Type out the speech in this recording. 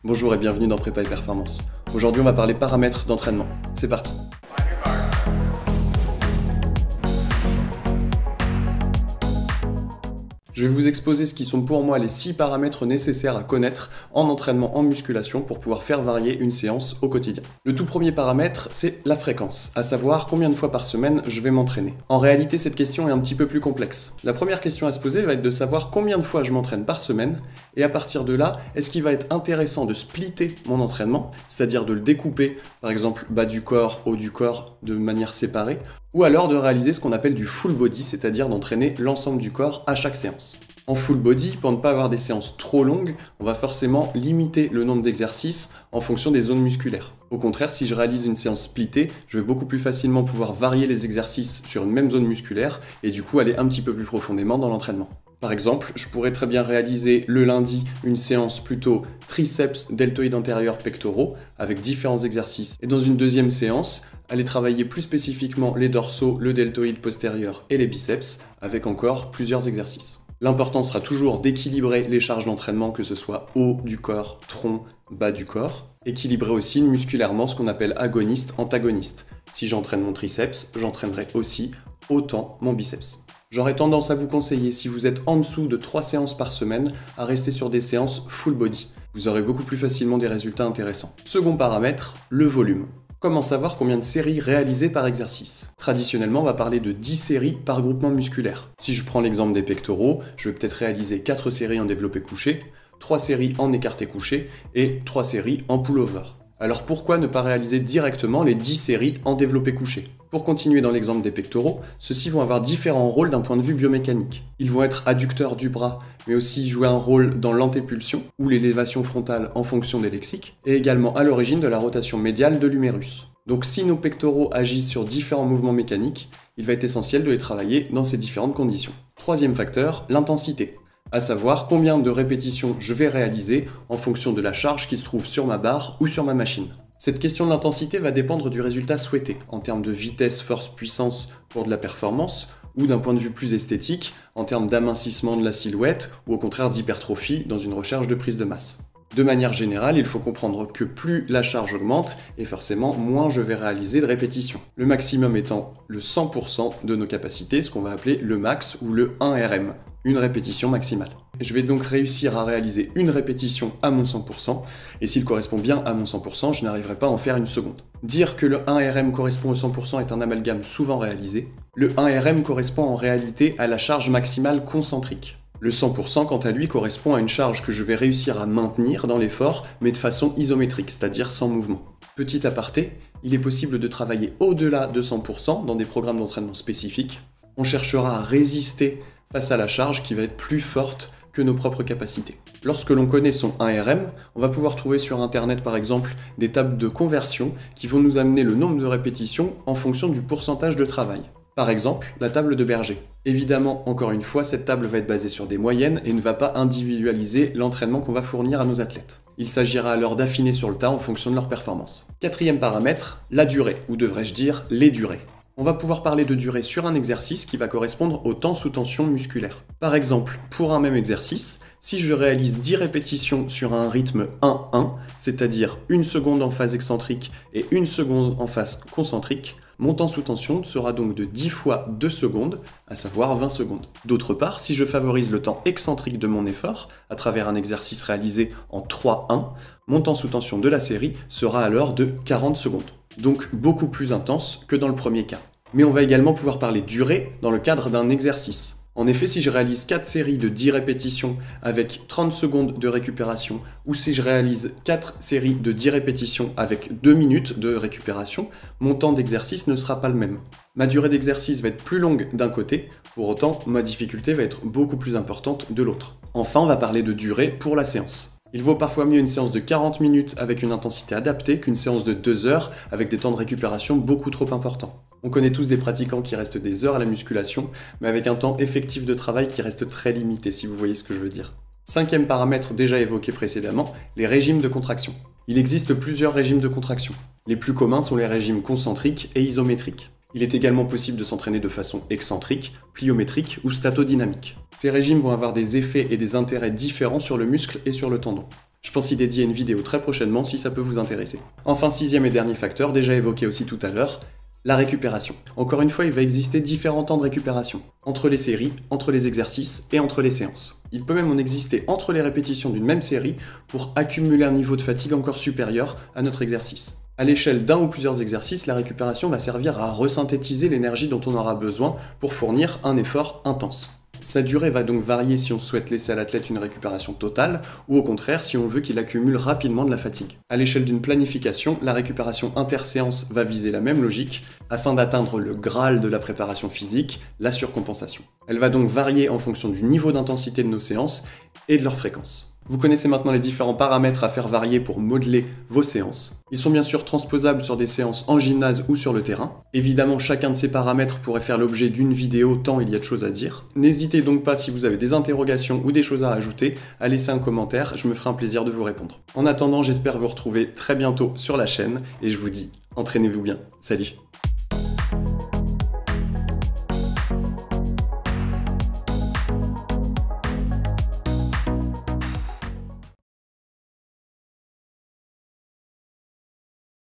Bonjour et bienvenue dans Prépa et Performance. Aujourd'hui on va parler paramètres d'entraînement. C'est parti. Je vais vous exposer ce qui sont pour moi les 6 paramètres nécessaires à connaître en entraînement en musculation pour pouvoir faire varier une séance au quotidien. Le tout premier paramètre, c'est la fréquence, à savoir combien de fois par semaine je vais m'entraîner. En réalité, cette question est un petit peu plus complexe. La première question à se poser va être de savoir combien de fois je m'entraîne par semaine, et à partir de là, est-ce qu'il va être intéressant de splitter mon entraînement, c'est-à-dire de le découper, par exemple bas du corps, haut du corps, de manière séparée, ou alors de réaliser ce qu'on appelle du full body, c'est-à-dire d'entraîner l'ensemble du corps à chaque séance. En full body, pour ne pas avoir des séances trop longues, on va forcément limiter le nombre d'exercices en fonction des zones musculaires. Au contraire, si je réalise une séance splittée, je vais beaucoup plus facilement pouvoir varier les exercices sur une même zone musculaire et du coup aller un petit peu plus profondément dans l'entraînement. Par exemple, je pourrais très bien réaliser le lundi une séance plutôt triceps, deltoïdes antérieurs, pectoraux avec différents exercices. Et dans une deuxième séance, aller travailler plus spécifiquement les dorsaux, le deltoïde postérieur et les biceps avec encore plusieurs exercices. L'important sera toujours d'équilibrer les charges d'entraînement, que ce soit haut du corps, tronc, bas du corps. Équilibrer aussi musculairement ce qu'on appelle agoniste, antagoniste. Si j'entraîne mon triceps, j'entraînerai aussi autant mon biceps. J'aurais tendance à vous conseiller, si vous êtes en dessous de 3 séances par semaine, à rester sur des séances full body. Vous aurez beaucoup plus facilement des résultats intéressants. Second paramètre, le volume. Comment savoir combien de séries réalisées par exercice? Traditionnellement, on va parler de 10 séries par groupement musculaire. Si je prends l'exemple des pectoraux, je vais peut-être réaliser 4 séries en développé couché, 3 séries en écarté couché et 3 séries en pullover. Alors pourquoi ne pas réaliser directement les 10 séries en développé couché? Pour continuer dans l'exemple des pectoraux, ceux-ci vont avoir différents rôles d'un point de vue biomécanique. Ils vont être adducteurs du bras, mais aussi jouer un rôle dans l'antépulsion ou l'élévation frontale en fonction des lexiques, et également à l'origine de la rotation médiale de l'humérus. Donc si nos pectoraux agissent sur différents mouvements mécaniques, il va être essentiel de les travailler dans ces différentes conditions. Troisième facteur, l'intensité. À savoir combien de répétitions je vais réaliser en fonction de la charge qui se trouve sur ma barre ou sur ma machine. Cette question de l'intensité va dépendre du résultat souhaité, en termes de vitesse, force, puissance pour de la performance, ou d'un point de vue plus esthétique, en termes d'amincissement de la silhouette, ou au contraire d'hypertrophie dans une recherche de prise de masse. De manière générale, il faut comprendre que plus la charge augmente, et forcément moins je vais réaliser de répétitions. Le maximum étant le 100% de nos capacités, ce qu'on va appeler le max ou le 1RM, une répétition maximale. Je vais donc réussir à réaliser une répétition à mon 100%, et s'il correspond bien à mon 100%, je n'arriverai pas à en faire une seconde. Dire que le 1RM correspond au 100% est un amalgame souvent réalisé. Le 1RM correspond en réalité à la charge maximale concentrique. Le 100% quant à lui correspond à une charge que je vais réussir à maintenir dans l'effort, mais de façon isométrique, c'est-à-dire sans mouvement. Petit aparté, il est possible de travailler au-delà de 100% dans des programmes d'entraînement spécifiques. On cherchera à résister face à la charge qui va être plus forte que nos propres capacités. Lorsque l'on connaît son 1RM, on va pouvoir trouver sur internet par exemple des tables de conversion qui vont nous amener le nombre de répétitions en fonction du pourcentage de travail. Par exemple, la table de Berger. Évidemment, encore une fois, cette table va être basée sur des moyennes et ne va pas individualiser l'entraînement qu'on va fournir à nos athlètes. Il s'agira alors d'affiner sur le tas en fonction de leur performance. Quatrième paramètre, la durée, ou devrais-je dire les durées. On va pouvoir parler de durée sur un exercice qui va correspondre au temps sous tension musculaire. Par exemple, pour un même exercice, si je réalise 10 répétitions sur un rythme 1-1, c'est-à-dire 1 seconde en phase excentrique et 1 seconde en phase concentrique, mon temps sous tension sera donc de 10 fois 2 secondes, à savoir 20 secondes. D'autre part, si je favorise le temps excentrique de mon effort, à travers un exercice réalisé en 3-1, mon temps sous tension de la série sera alors de 40 secondes. Donc beaucoup plus intense que dans le premier cas. Mais on va également pouvoir parler durée dans le cadre d'un exercice. En effet, si je réalise 4 séries de 10 répétitions avec 30 secondes de récupération, ou si je réalise 4 séries de 10 répétitions avec 2 minutes de récupération, mon temps d'exercice ne sera pas le même. Ma durée d'exercice va être plus longue d'un côté, pour autant ma difficulté va être beaucoup plus importante de l'autre. Enfin, on va parler de durée pour la séance. Il vaut parfois mieux une séance de 40 minutes avec une intensité adaptée qu'une séance de 2 heures avec des temps de récupération beaucoup trop importants. On connaît tous des pratiquants qui restent des heures à la musculation, mais avec un temps effectif de travail qui reste très limité, si vous voyez ce que je veux dire. Cinquième paramètre déjà évoqué précédemment, les régimes de contraction. Il existe plusieurs régimes de contraction. Les plus communs sont les régimes concentriques et isométriques. Il est également possible de s'entraîner de façon excentrique, pliométrique ou statodynamique. Ces régimes vont avoir des effets et des intérêts différents sur le muscle et sur le tendon. Je pense y dédier une vidéo très prochainement si ça peut vous intéresser. Enfin, sixième et dernier facteur, déjà évoqué aussi tout à l'heure, la récupération. Encore une fois, il va exister différents temps de récupération, entre les séries, entre les exercices et entre les séances. Il peut même en exister entre les répétitions d'une même série pour accumuler un niveau de fatigue encore supérieur à notre exercice. À l'échelle d'un ou plusieurs exercices, la récupération va servir à resynthétiser l'énergie dont on aura besoin pour fournir un effort intense. Sa durée va donc varier si on souhaite laisser à l'athlète une récupération totale ou au contraire si on veut qu'il accumule rapidement de la fatigue. À l'échelle d'une planification, la récupération interséance va viser la même logique afin d'atteindre le Graal de la préparation physique, la surcompensation. Elle va donc varier en fonction du niveau d'intensité de nos séances et de leur fréquence. Vous connaissez maintenant les différents paramètres à faire varier pour modeler vos séances. Ils sont bien sûr transposables sur des séances en gymnase ou sur le terrain. Évidemment, chacun de ces paramètres pourrait faire l'objet d'une vidéo tant il y a de choses à dire. N'hésitez donc pas, si vous avez des interrogations ou des choses à ajouter, à laisser un commentaire, je me ferai un plaisir de vous répondre. En attendant, j'espère vous retrouver très bientôt sur la chaîne et je vous dis, entraînez-vous bien. Salut!